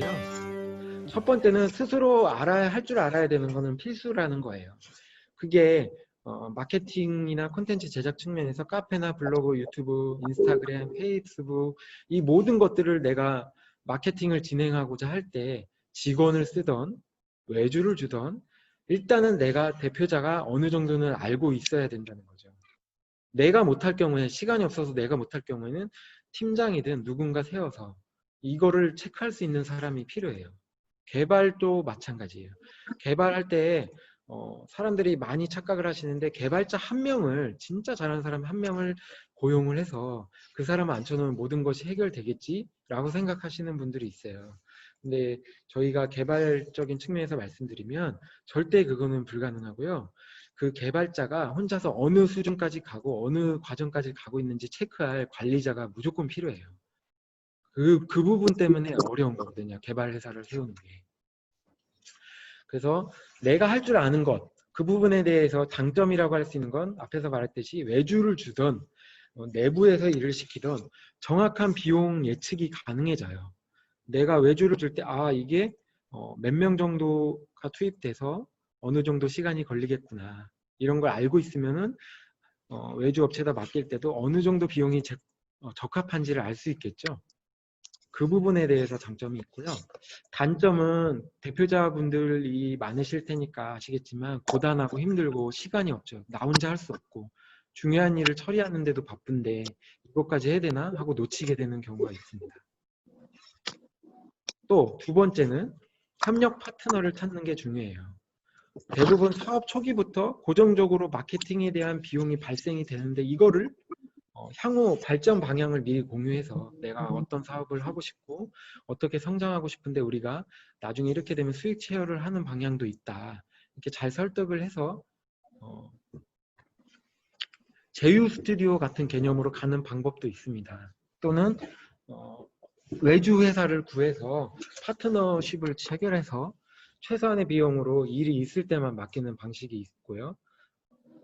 있는데요. 첫 번째는 스스로 할 줄 알아야 되는 거는 필수라는 거예요. 그게 마케팅이나 콘텐츠 제작 측면에서 카페나 블로그, 유튜브, 인스타그램, 페이스북 이 모든 것들을 내가 마케팅을 진행하고자 할 때 직원을 쓰던 외주를 주던 일단은 내가 대표자가 어느 정도는 알고 있어야 된다는 거죠. 내가 못할 경우에 시간이 없어서 내가 못할 경우에는 팀장이든 누군가 세워서 이거를 체크할 수 있는 사람이 필요해요. 개발도 마찬가지예요. 개발할 때 사람들이 많이 착각을 하시는데 개발자 한 명을 진짜 잘하는 사람 한 명을 고용을 해서 그 사람을 앉혀놓으면 모든 것이 해결되겠지라고 생각하시는 분들이 있어요. 근데 저희가 개발적인 측면에서 말씀드리면 절대 그거는 불가능하고요. 그 개발자가 혼자서 어느 수준까지 가고 어느 과정까지 가고 있는지 체크할 관리자가 무조건 필요해요. 그 부분 때문에 어려운 거거든요. 개발 회사를 세우는 게. 그래서 내가 할 줄 아는 것, 그 부분에 대해서 장점이라고 할 수 있는 건 앞에서 말했듯이 외주를 주던 내부에서 일을 시키던 정확한 비용 예측이 가능해져요. 내가 외주를 줄 때 이게 몇 명 정도가 투입돼서 어느 정도 시간이 걸리겠구나 이런 걸 알고 있으면은 외주 업체에다 맡길 때도 어느 정도 비용이 적합한지를 알 수 있겠죠. 그 부분에 대해서 장점이 있고요. 단점은 대표자분들이 많으실 테니까 아시겠지만 고단하고 힘들고 시간이 없죠. 나 혼자 할 수 없고 중요한 일을 처리하는데도 바쁜데 이것까지 해야 되나 하고 놓치게 되는 경우가 있습니다. 또 두 번째는 협력 파트너를 찾는 게 중요해요. 대부분 사업 초기부터 고정적으로 마케팅에 대한 비용이 발생이 되는데 이거를 향후 발전 방향을 미리 공유해서 내가 어떤 사업을 하고 싶고 어떻게 성장하고 싶은데 우리가 나중에 이렇게 되면 수익 체어를 하는 방향도 있다. 이렇게 잘 설득을 해서 제휴 스튜디오 같은 개념으로 가는 방법도 있습니다. 또는 외주 회사를 구해서 파트너십을 체결해서 최소한의 비용으로 일이 있을 때만 맡기는 방식이 있고요.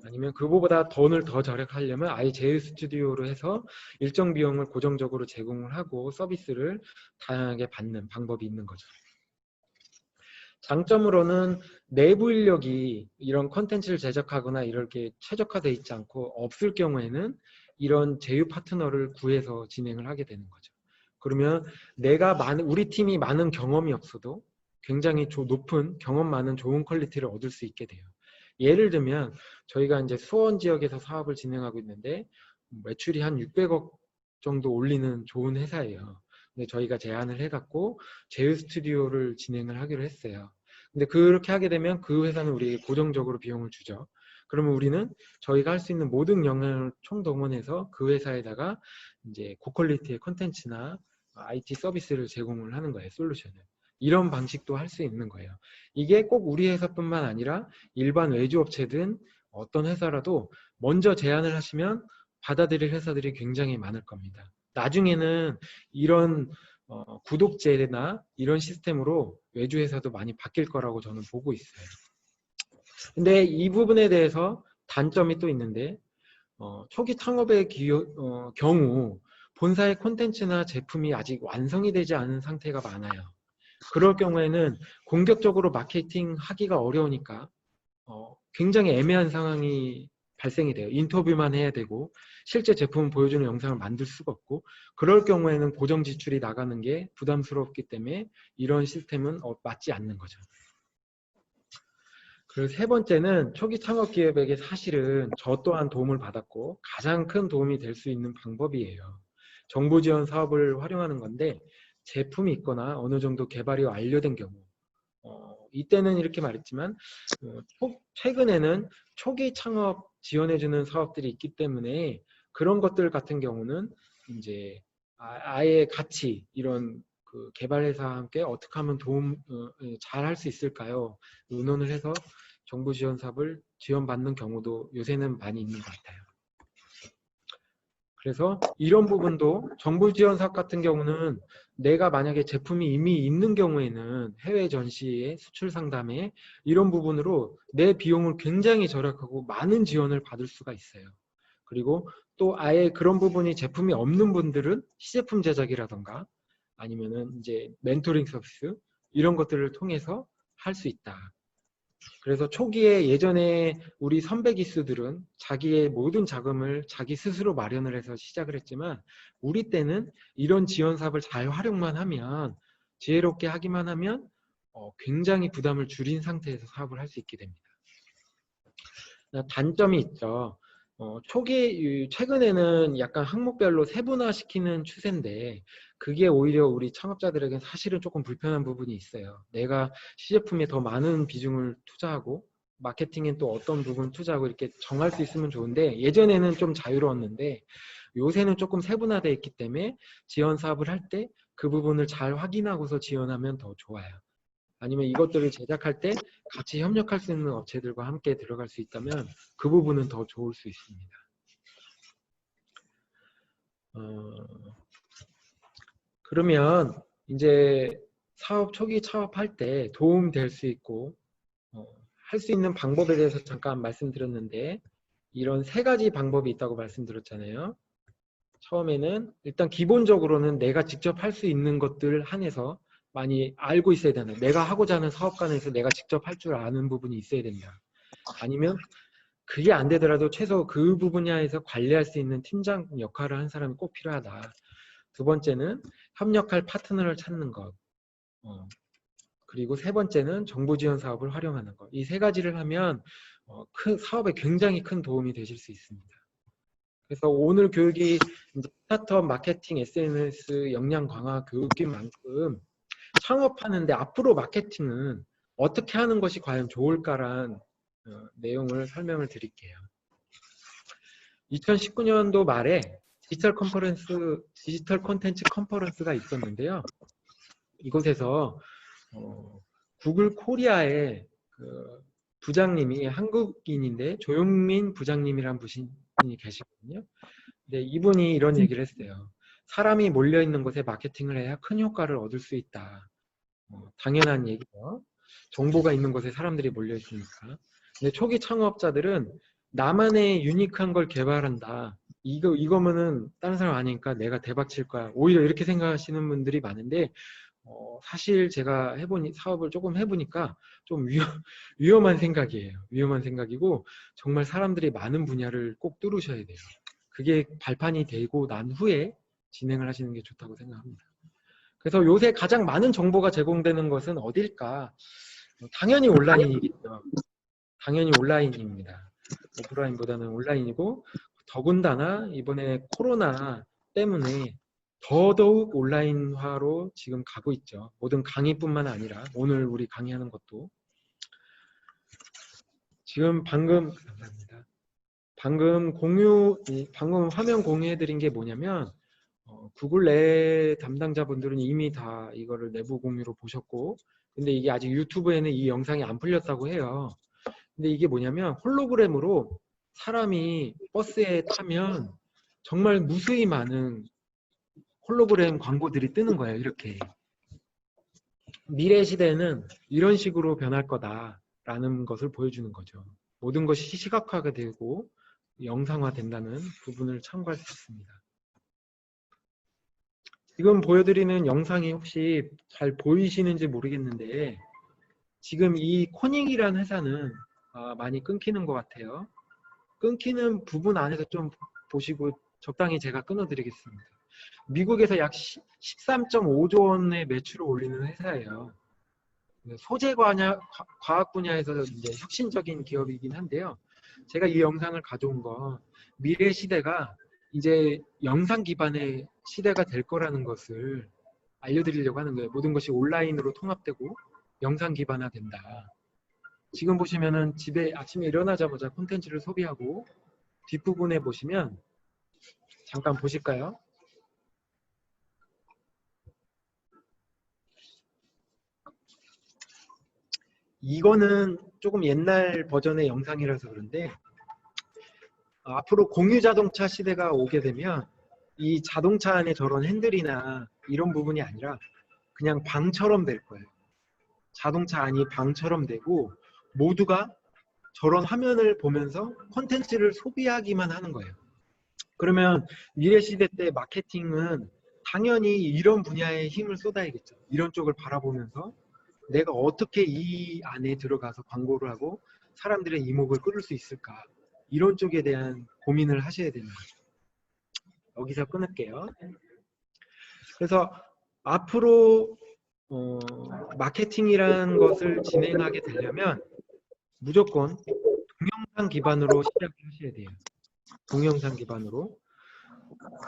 아니면 그거보다 돈을 더 절약하려면 아예 제휴 스튜디오로 해서 일정 비용을 고정적으로 제공을 하고 서비스를 다양하게 받는 방법이 있는 거죠. 장점으로는 내부 인력이 이런 컨텐츠를 제작하거나 이렇게 최적화되어 있지 않고 없을 경우에는 이런 제휴 파트너를 구해서 진행을 하게 되는 거죠. 그러면 우리 팀이 많은 경험이 없어도 굉장히 높은 경험 많은 좋은 퀄리티를 얻을 수 있게 돼요. 예를 들면 저희가 이제 수원 지역에서 사업을 진행하고 있는데 매출이 한 600억 정도 올리는 좋은 회사예요. 근데 저희가 제안을 해갖고 제휴 스튜디오를 진행을 하기로 했어요. 근데 그렇게 하게 되면 그 회사는 우리에게 고정적으로 비용을 주죠. 그러면 우리는 저희가 할 수 있는 모든 역량을 총동원해서 그 회사에다가 이제 고퀄리티의 콘텐츠나 IT 서비스를 제공을 하는 거예요. 솔루션을. 이런 방식도 할 수 있는 거예요. 이게 꼭 우리 회사뿐만 아니라 일반 외주업체든 어떤 회사라도 먼저 제안을 하시면 받아들일 회사들이 굉장히 많을 겁니다. 나중에는 이런 구독제나 이런 시스템으로 외주회사도 많이 바뀔 거라고 저는 보고 있어요. 근데 이 부분에 대해서 단점이 또 있는데 초기 창업의 경우 본사의 콘텐츠나 제품이 아직 완성이 되지 않은 상태가 많아요. 그럴 경우에는 공격적으로 마케팅 하기가 어려우니까 굉장히 애매한 상황이 발생이 돼요. 인터뷰만 해야 되고 실제 제품을 보여주는 영상을 만들 수가 없고 그럴 경우에는 고정 지출이 나가는 게 부담스럽기 때문에 이런 시스템은 맞지 않는 거죠. 그리고 세 번째는 초기 창업 기업에게 사실은 저 또한 도움을 받았고 가장 큰 도움이 될 수 있는 방법이에요. 정부 지원 사업을 활용하는 건데 제품이 있거나 어느 정도 개발이 완료된 경우 이때는 이렇게 말했지만 최근에는 초기 창업 지원해주는 사업들이 있기 때문에 그런 것들 같은 경우는 이제 아예 같이 이런 그 개발회사와 함께 어떻게 하면 잘 할 수 있을까요? 의논을 해서 정부 지원 사업을 지원받는 경우도 요새는 많이 있는 것 같아요. 그래서 이런 부분도 정부 지원 사업 같은 경우는 내가 만약에 제품이 이미 있는 경우에는 해외 전시에 수출 상담에 이런 부분으로 내 비용을 굉장히 절약하고 많은 지원을 받을 수가 있어요. 그리고 또 아예 그런 부분이 제품이 없는 분들은 시제품 제작이라던가 아니면은 이제 멘토링 서비스 이런 것들을 통해서 할 수 있다. 그래서 초기에 예전에 우리 선배 기수들은 자기의 모든 자금을 자기 스스로 마련을 해서 시작을 했지만 우리 때는 이런 지원 사업을 잘 활용만 하면 지혜롭게 하기만 하면 굉장히 부담을 줄인 상태에서 사업을 할 수 있게 됩니다. 단점이 있죠. 최근에는 약간 항목별로 세분화시키는 추세인데 그게 오히려 우리 창업자들에게 사실은 조금 불편한 부분이 있어요. 내가 시제품에 더 많은 비중을 투자하고 마케팅에 또 어떤 부분 투자하고 이렇게 정할 수 있으면 좋은데 예전에는 좀 자유로웠는데 요새는 조금 세분화되어 있기 때문에 지원 사업을 할 때 그 부분을 잘 확인하고서 지원하면 더 좋아요. 아니면 이것들을 제작할 때 같이 협력할 수 있는 업체들과 함께 들어갈 수 있다면 그 부분은 더 좋을 수 있습니다. 그러면 이제 초기 창업할 때 도움 될 수 있고 할 수 있는 방법에 대해서 잠깐 말씀드렸는데 이런 3가지 방법이 있다고 말씀드렸잖아요. 처음에는 일단 기본적으로는 내가 직접 할 수 있는 것들 한해서 많이 알고 있어야 되는, 내가 하고자 하는 사업관에서 내가 직접 할 줄 아는 부분이 있어야 된다. 아니면 그게 안 되더라도 최소 그 분야에서 관리할 수 있는 팀장 역할을 한 사람이 꼭 필요하다. 두 번째는 협력할 파트너를 찾는 것. 그리고 세 번째는 정부 지원 사업을 활용하는 것. 이 3가지를 하면 사업에 굉장히 큰 도움이 되실 수 있습니다. 그래서 오늘 교육이 이제 스타트업 마케팅 SNS 역량 강화 교육인 만큼 창업하는데 앞으로 마케팅은 어떻게 하는 것이 과연 좋을까란 내용을 설명을 드릴게요. 2019년도 말에 디지털 콘텐츠 컨퍼런스가 있었는데요. 이곳에서 구글 코리아의 부장님이 한국인인데 조용민 부장님이란 분이 계시거든요. 근데 이분이 이런 얘기를 했어요. 사람이 몰려있는 곳에 마케팅을 해야 큰 효과를 얻을 수 있다. 당연한 얘기죠. 정보가 있는 곳에 사람들이 몰려있으니까. 근데 초기 창업자들은 나만의 유니크한 걸 개발한다. 이거면은 다른 사람 아니니까 내가 대박 칠 거야. 오히려 이렇게 생각하시는 분들이 많은데 사실 제가 사업을 조금 해보니까 좀 위험한 생각이에요. 위험한 생각이고 정말 사람들이 많은 분야를 꼭 뚫으셔야 돼요. 그게 발판이 되고 난 후에 진행을 하시는 게 좋다고 생각합니다. 그래서 요새 가장 많은 정보가 제공되는 것은 어딜까? 당연히 온라인이겠죠. 당연히 온라인입니다. 오프라인보다는 온라인이고 더군다나 이번에 코로나 때문에 더더욱 온라인화로 지금 가고 있죠. 모든 강의뿐만 아니라 오늘 우리 강의하는 것도 지금 감사합니다. 방금 화면 공유해드린 게 뭐냐면 구글 내 담당자분들은 이미 다 이거를 내부 공유로 보셨고 근데 이게 아직 유튜브에는 이 영상이 안 풀렸다고 해요. 근데 이게 뭐냐면 홀로그램으로 사람이 버스에 타면 정말 무수히 많은 홀로그램 광고들이 뜨는 거예요. 이렇게. 미래 시대는 이런 식으로 변할 거다라는 것을 보여주는 거죠. 모든 것이 시각화가 되고 영상화 된다는 부분을 참고할 수 있습니다. 지금 보여드리는 영상이 혹시 잘 보이시는지 모르겠는데 지금 이 코닉이라는 회사는 많이 끊기는 것 같아요. 끊기는 부분 안에서 좀 보시고 적당히 제가 끊어드리겠습니다. 미국에서 약 13.5조 원의 매출을 올리는 회사예요. 소재 과학 분야에서 이제 혁신적인 기업이긴 한데요. 제가 이 영상을 가져온 건 미래 시대가 이제 영상 기반의 시대가 될 거라는 것을 알려드리려고 하는 거예요. 모든 것이 온라인으로 통합되고 영상 기반화 된다. 지금 보시면은 집에 아침에 일어나자마자 콘텐츠를 소비하고 뒷부분에 보시면 잠깐 보실까요? 이거는 조금 옛날 버전의 영상이라서 그런데 앞으로 공유 자동차 시대가 오게 되면 이 자동차 안에 저런 핸들이나 이런 부분이 아니라 그냥 방처럼 될 거예요. 자동차 안이 방처럼 되고 모두가 저런 화면을 보면서 콘텐츠를 소비하기만 하는 거예요. 그러면 미래 시대 때 마케팅은 당연히 이런 분야에 힘을 쏟아야겠죠. 이런 쪽을 바라보면서 내가 어떻게 이 안에 들어가서 광고를 하고 사람들의 이목을 끌을 수 있을까, 이런 쪽에 대한 고민을 하셔야 되는 거죠. 여기서 끊을게요. 그래서 앞으로 마케팅이라는 것을 진행하게 되려면 무조건 동영상 기반으로 시작을 하셔야 돼요. 동영상 기반으로.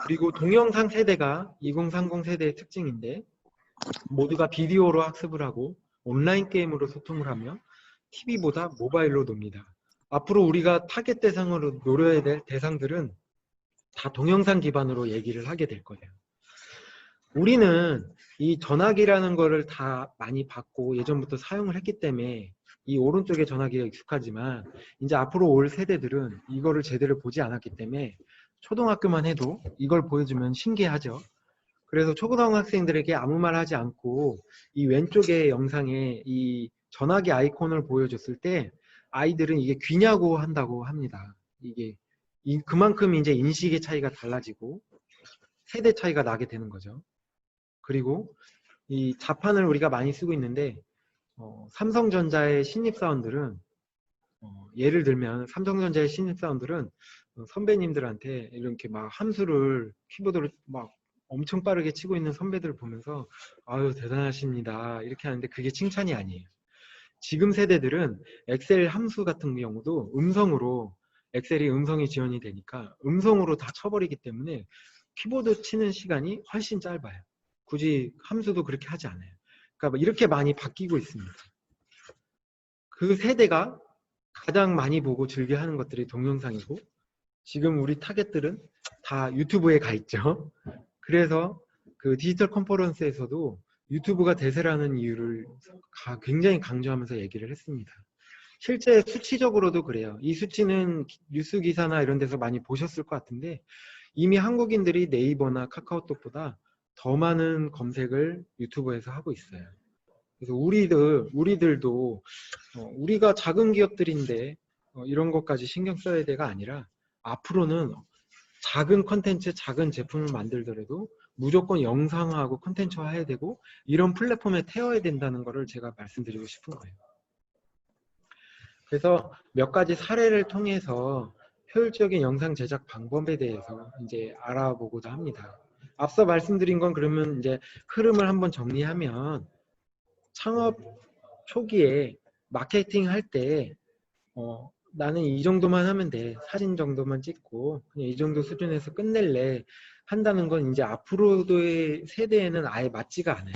그리고 동영상 세대가 2030 세대의 특징인데, 모두가 비디오로 학습을 하고 온라인 게임으로 소통을 하며 TV보다 모바일로 놉니다. 앞으로 우리가 타겟 대상으로 노려야 될 대상들은 다 동영상 기반으로 얘기를 하게 될 거예요. 우리는 이 전화기라는 거를 다 많이 받고 예전부터 사용을 했기 때문에 이 오른쪽에 전화기가 익숙하지만, 이제 앞으로 올 세대들은 이거를 제대로 보지 않았기 때문에 초등학교만 해도 이걸 보여주면 신기하죠. 그래서 초등학생들에게 아무 말 하지 않고 이 왼쪽의 영상에 이 전화기 아이콘을 보여줬을 때 아이들은 이게 귀냐고 한다고 합니다. 이게 그만큼 이제 인식의 차이가 달라지고 세대 차이가 나게 되는 거죠. 그리고 이 자판을 우리가 많이 쓰고 있는데, 삼성전자의 신입사원들은 예를 들면 삼성전자의 신입사원들은 선배님들한테 이렇게 막 함수를 키보드로 막 엄청 빠르게 치고 있는 선배들을 보면서 아유 대단하십니다 이렇게 하는데, 그게 칭찬이 아니에요. 지금 세대들은 엑셀 함수 같은 경우도 음성으로, 엑셀이 음성이 지원이 되니까 음성으로 다 쳐버리기 때문에 키보드 치는 시간이 훨씬 짧아요. 굳이 함수도 그렇게 하지 않아요. 그러니까 이렇게 많이 바뀌고 있습니다. 그 세대가 가장 많이 보고 즐겨 하는 것들이 동영상이고, 지금 우리 타겟들은 다 유튜브에 가 있죠. 그래서 그 디지털 컨퍼런스에서도 유튜브가 대세라는 이유를 굉장히 강조하면서 얘기를 했습니다. 실제 수치적으로도 그래요. 이 수치는 뉴스 기사나 이런 데서 많이 보셨을 것 같은데, 이미 한국인들이 네이버나 카카오톡보다 더 많은 검색을 유튜브에서 하고 있어요. 그래서 우리들도 우리가 작은 기업들인데 이런 것까지 신경 써야 돼가 아니라, 앞으로는 작은 컨텐츠, 작은 제품을 만들더라도 무조건 영상화하고 컨텐츠화해야 되고 이런 플랫폼에 태워야 된다는 것을 제가 말씀드리고 싶은 거예요. 그래서 몇 가지 사례를 통해서 효율적인 영상 제작 방법에 대해서 이제 알아보고자 합니다. 앞서 말씀드린 건 그러면 이제 흐름을 한번 정리하면, 창업 초기에 마케팅 할 때 나는 이 정도만 하면 돼, 사진 정도만 찍고 그냥 이 정도 수준에서 끝낼래 한다는 건 이제 앞으로의 세대에는 아예 맞지가 않아요.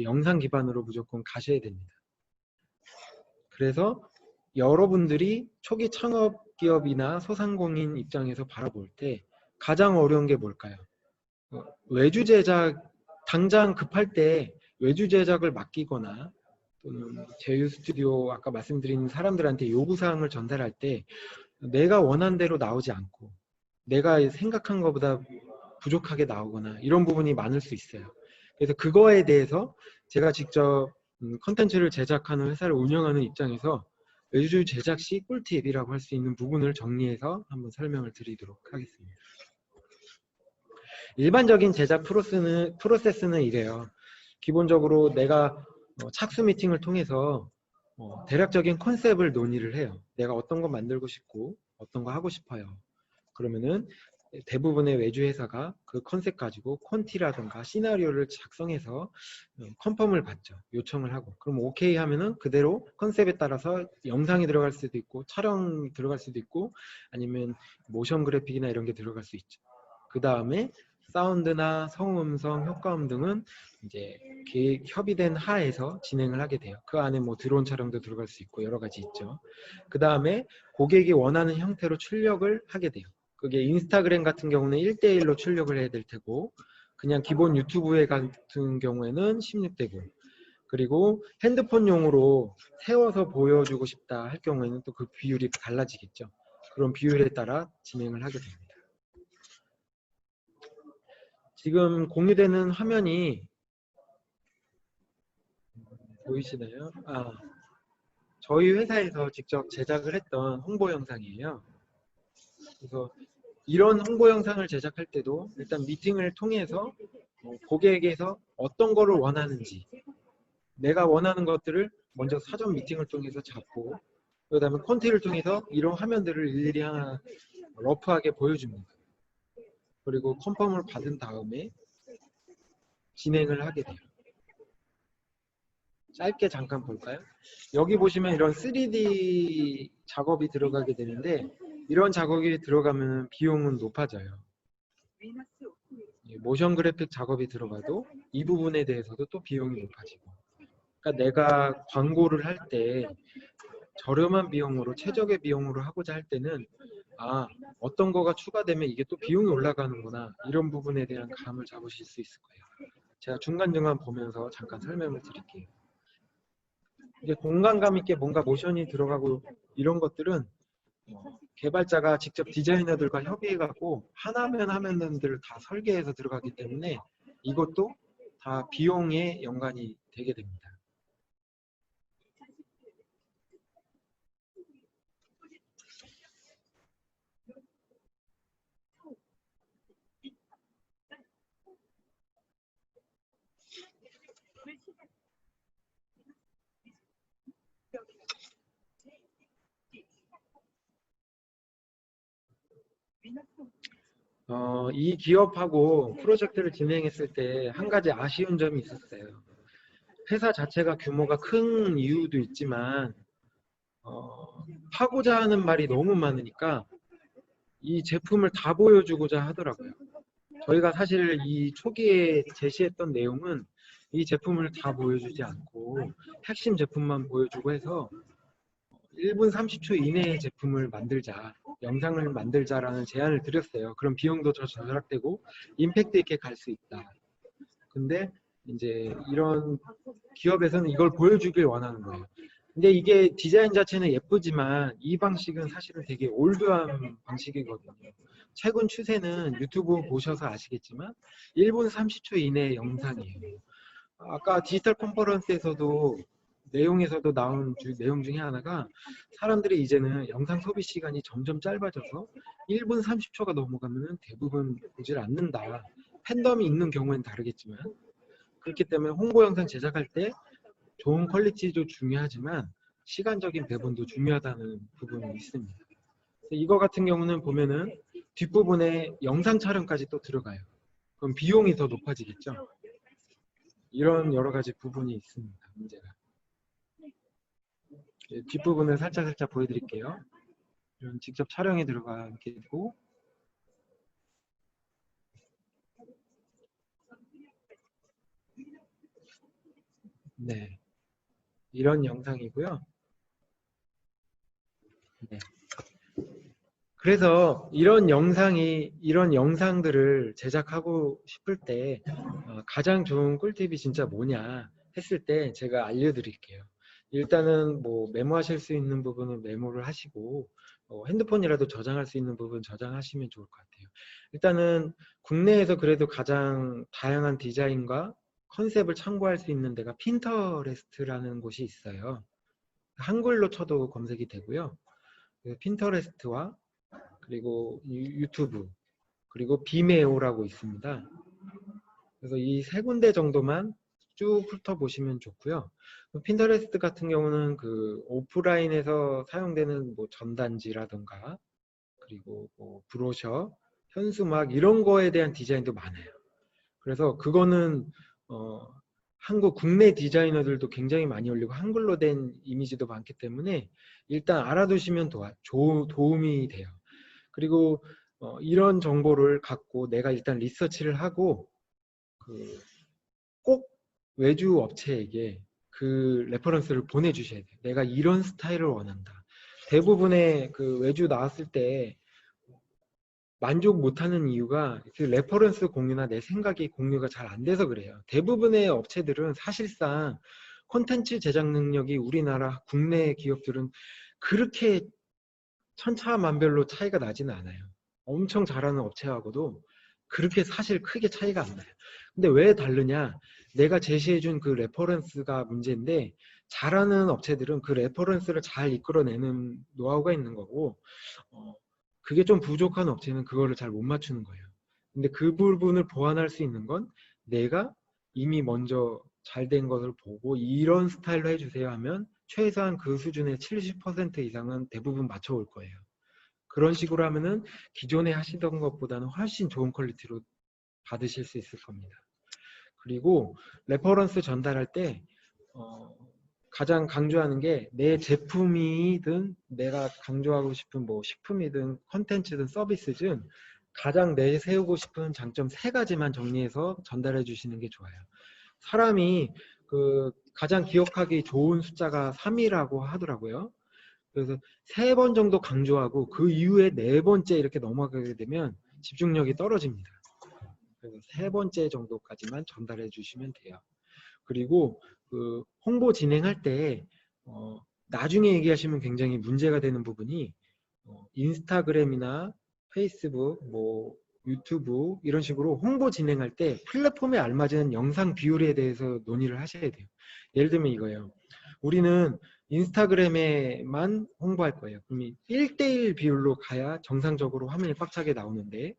영상 기반으로 무조건 가셔야 됩니다. 그래서 여러분들이 초기 창업 기업이나 소상공인 입장에서 바라볼 때 가장 어려운 게 뭘까요? 외주 제작, 당장 급할 때 외주 제작을 맡기거나 또는 제휴 스튜디오 아까 말씀드린 사람들한테 요구사항을 전달할 때 내가 원한 대로 나오지 않고 내가 생각한 것보다 부족하게 나오거나 이런 부분이 많을 수 있어요. 그래서 그거에 대해서 제가 직접 컨텐츠를 제작하는 회사를 운영하는 입장에서 외주 제작 시 꿀팁이라고 할 수 있는 부분을 정리해서 한번 설명을 드리도록 하겠습니다. 일반적인 제작 프로세스는 이래요. 기본적으로 내가 착수 미팅을 통해서 대략적인 컨셉을 논의를 해요. 내가 어떤 거 만들고 싶고 어떤 거 하고 싶어요. 그러면은 대부분의 외주 회사가 그 컨셉 가지고 콘티라든가 시나리오를 작성해서 컨펌을 받죠. 요청을 하고. 그럼 오케이 하면은 그대로 컨셉에 따라서 영상이 들어갈 수도 있고 촬영이 들어갈 수도 있고 아니면 모션 그래픽이나 이런 게 들어갈 수 있죠. 그 다음에 사운드나 성음성, 효과음 등은 이제 협의된 하에서 진행을 하게 돼요. 그 안에 뭐 드론 촬영도 들어갈 수 있고 여러 가지 있죠. 그 다음에 고객이 원하는 형태로 출력을 하게 돼요. 그게 인스타그램 같은 경우는 1대1로 출력을 해야 될 테고, 그냥 기본 유튜브에 같은 경우에는 16대9, 그리고 핸드폰용으로 세워서 보여주고 싶다 할 경우에는 또 그 비율이 달라지겠죠. 그런 비율에 따라 진행을 하게 됩니다. 지금 공유되는 화면이 보이시나요? 저희 회사에서 직접 제작을 했던 홍보 영상이에요. 그래서 이런 홍보 영상을 제작할 때도 일단 미팅을 통해서 고객에게서 어떤 거를 원하는지, 내가 원하는 것들을 먼저 사전 미팅을 통해서 잡고, 그 다음에 콘티를 통해서 이런 화면들을 일일이 하나 러프하게 보여줍니다. 그리고 컨펌을 받은 다음에 진행을 하게 돼요. 짧게 잠깐 볼까요? 여기 보시면 이런 3D 작업이 들어가게 되는데, 이런 작업이 들어가면 비용은 높아져요. 모션 그래픽 작업이 들어가도 이 부분에 대해서도 또 비용이 높아지고, 그러니까 내가 광고를 할 때 저렴한 비용으로, 최적의 비용으로 하고자 할 때는 어떤 거가 추가되면 이게 또 비용이 올라가는구나, 이런 부분에 대한 감을 잡으실 수 있을 거예요. 제가 중간중간 보면서 잠깐 설명을 드릴게요. 이제 공간감 있게 뭔가 모션이 들어가고 이런 것들은 개발자가 직접 디자이너들과 협의해갖고 하나면들을 다 설계해서 들어가기 때문에 이것도 다 비용에 연관이 되게 됩니다. 이 기업하고 프로젝트를 진행했을 때 한 가지 아쉬운 점이 있었어요. 회사 자체가 규모가 큰 이유도 있지만 하고자 하는 말이 너무 많으니까 이 제품을 다 보여주고자 하더라고요. 저희가 사실 이 초기에 제시했던 내용은 이 제품을 다 보여주지 않고 핵심 제품만 보여주고 해서 1분 30초 이내의 제품을 만들자, 영상을 만들자라는 제안을 드렸어요. 그럼 비용도 더 절약되고 임팩트 있게 갈 수 있다. 근데 이제 이런 기업에서는 이걸 보여주길 원하는 거예요. 근데 이게 디자인 자체는 예쁘지만 이 방식은 사실은 되게 올드한 방식이거든요. 최근 추세는 유튜브 보셔서 아시겠지만 1분 30초 이내의 영상이에요. 아까 디지털 컨퍼런스에서도 내용에서도 나온 내용 중에 하나가, 사람들이 이제는 영상 소비 시간이 점점 짧아져서 1분 30초가 넘어가면 대부분 보질 않는다. 팬덤이 있는 경우는 다르겠지만, 그렇기 때문에 홍보 영상 제작할 때 좋은 퀄리티도 중요하지만 시간적인 배분도 중요하다는 부분이 있습니다. 이거 같은 경우는 보면은 뒷부분에 영상 촬영까지 또 들어가요. 그럼 비용이 더 높아지겠죠. 이런 여러 가지 부분이 있습니다. 문제가. 뒷부분을 살짝 보여드릴게요. 이런 직접 촬영에 들어가게 되고, 네, 이런 영상이고요. 네. 그래서 이런 영상들을 제작하고 싶을 때 가장 좋은 꿀팁이 진짜 뭐냐 했을 때 제가 알려드릴게요. 일단은 뭐 메모하실 수 있는 부분은 메모를 하시고, 핸드폰이라도 저장할 수 있는 부분 저장하시면 좋을 것 같아요. 일단은 국내에서 그래도 가장 다양한 디자인과 컨셉을 참고할 수 있는 데가 핀터레스트라는 곳이 있어요. 한글로 쳐도 검색이 되고요. 핀터레스트와 그리고 유튜브, 그리고 비메오라고 있습니다. 그래서 이 세 군데 정도만 쭉 훑어보시면 좋고요. 핀터레스트 같은 경우는 그 오프라인에서 사용되는 뭐 전단지라던가, 그리고 뭐 브로셔, 현수막 이런 거에 대한 디자인도 많아요. 그래서 그거는 한국 국내 디자이너들도 굉장히 많이 올리고 한글로 된 이미지도 많기 때문에 일단 알아두시면 도움이 돼요. 그리고 이런 정보를 갖고 내가 일단 리서치를 하고 꼭 외주 업체에게 그 레퍼런스를 보내주셔야 돼요. 내가 이런 스타일을 원한다. 대부분의 그 외주 나왔을 때 만족 못하는 이유가 그 레퍼런스 공유나 내 생각이 공유가 잘 안 돼서 그래요. 대부분의 업체들은 사실상 콘텐츠 제작 능력이 우리나라 국내 기업들은 그렇게 천차만별로 차이가 나지는 않아요. 엄청 잘하는 업체하고도 그렇게 사실 크게 차이가 안 나요. 근데 왜 다르냐? 내가 제시해준 그 레퍼런스가 문제인데, 잘하는 업체들은 그 레퍼런스를 잘 이끌어내는 노하우가 있는 거고, 그게 좀 부족한 업체는 그거를 잘 못 맞추는 거예요. 근데 그 부분을 보완할 수 있는 건 내가 이미 먼저 잘 된 것을 보고 이런 스타일로 해주세요 하면 최소한 그 수준의 70% 이상은 대부분 맞춰올 거예요. 그런 식으로 하면은 기존에 하시던 것보다는 훨씬 좋은 퀄리티로 받으실 수 있을 겁니다. 그리고 레퍼런스 전달할 때 가장 강조하는 게 내 제품이든 내가 강조하고 싶은 뭐 식품이든 컨텐츠든 서비스든 가장 내세우고 싶은 장점 3가지만 정리해서 전달해 주시는 게 좋아요. 사람이 그 가장 기억하기 좋은 숫자가 3이라고 하더라고요. 그래서 3번 정도 강조하고 그 이후에 4번째 이렇게 넘어가게 되면 집중력이 떨어집니다. 그래서 3번째 정도까지만 전달해 주시면 돼요. 그리고 그 홍보 진행할 때 나중에 얘기하시면 굉장히 문제가 되는 부분이 인스타그램이나 페이스북, 뭐 유튜브 이런 식으로 홍보 진행할 때 플랫폼에 알맞은 영상 비율에 대해서 논의를 하셔야 돼요. 예를 들면 이거예요. 우리는 인스타그램에만 홍보할 거예요. 그럼 1대1 비율로 가야 정상적으로 화면이 꽉 차게 나오는데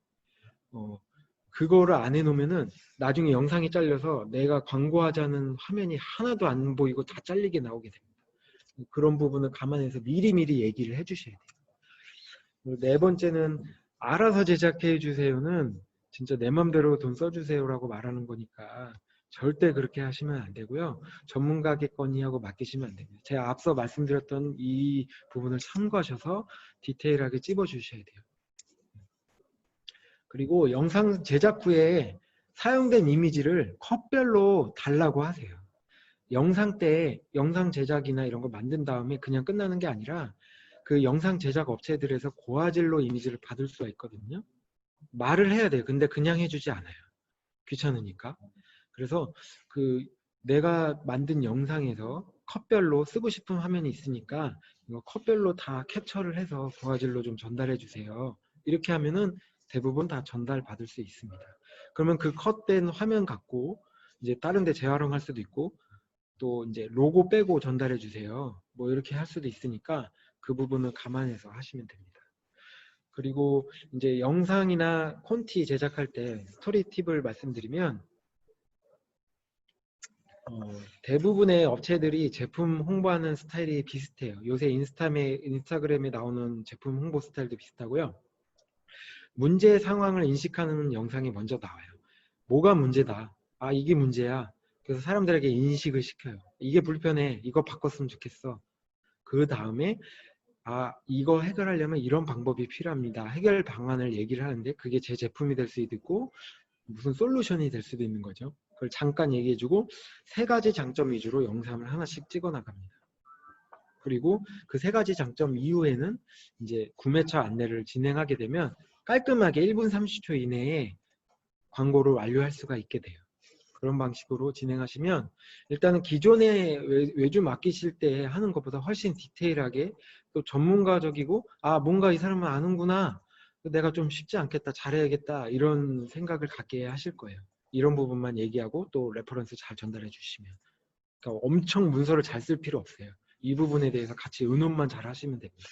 그거를 안 해놓으면은 나중에 영상이 잘려서 내가 광고하자는 화면이 하나도 안 보이고 다 잘리게 나오게 됩니다. 그런 부분을 감안해서 미리미리 얘기를 해주셔야 돼요. 4번째는 알아서 제작해 주세요는 진짜 내 맘대로 돈 써주세요라고 말하는 거니까 절대 그렇게 하시면 안 되고요. 전문가께 건의하고 맡기시면 안 됩니다. 제가 앞서 말씀드렸던 이 부분을 참고하셔서 디테일하게 찝어주셔야 돼요. 그리고 영상 제작 후에 사용된 이미지를 컷별로 달라고 하세요. 영상 때 영상 제작이나 이런 거 만든 다음에 그냥 끝나는 게 아니라 그 영상 제작 업체들에서 고화질로 이미지를 받을 수가 있거든요. 말을 해야 돼요. 근데 그냥 해주지 않아요. 귀찮으니까. 그래서 그 내가 만든 영상에서 컷별로 쓰고 싶은 화면이 있으니까 이거 컷별로 다 캡처를 해서 고화질로 좀 전달해 주세요. 이렇게 하면은 대부분 다 전달 받을 수 있습니다. 그러면 그 컷된 화면 갖고 이제 다른 데 재활용할 수도 있고 또 이제 로고 빼고 전달해 주세요. 뭐 이렇게 할 수도 있으니까 그 부분을 감안해서 하시면 됩니다. 그리고 이제 영상이나 콘티 제작할 때 스토리 팁을 말씀드리면 대부분의 업체들이 제품 홍보하는 스타일이 비슷해요. 요새 인스타그램에 나오는 제품 홍보 스타일도 비슷하고요. 문제 상황을 인식하는 영상이 먼저 나와요. 뭐가 문제다. 아, 이게 문제야. 그래서 사람들에게 인식을 시켜요. 이게 불편해. 이거 바꿨으면 좋겠어. 그 다음에 아, 이거 해결하려면 이런 방법이 필요합니다. 해결 방안을 얘기를 하는데 그게 제 제품이 될 수도 있고 무슨 솔루션이 될 수도 있는 거죠. 그걸 잠깐 얘기해주고 3가지 장점 위주로 영상을 하나씩 찍어 나갑니다. 그리고 그 3가지 장점 이후에는 이제 구매처 안내를 진행하게 되면 깔끔하게 1분 30초 이내에 광고를 완료할 수가 있게 돼요. 그런 방식으로 진행하시면 일단은 기존에 외주 맡기실 때 하는 것보다 훨씬 디테일하게 또 전문가적이고 아 뭔가 이 사람은 아는구나 내가 좀 쉽지 않겠다 잘해야겠다 이런 생각을 갖게 하실 거예요. 이런 부분만 얘기하고 또 레퍼런스 잘 전달해 주시면 그러니까 엄청 문서를 잘 쓸 필요 없어요. 이 부분에 대해서 같이 의논만 잘 하시면 됩니다.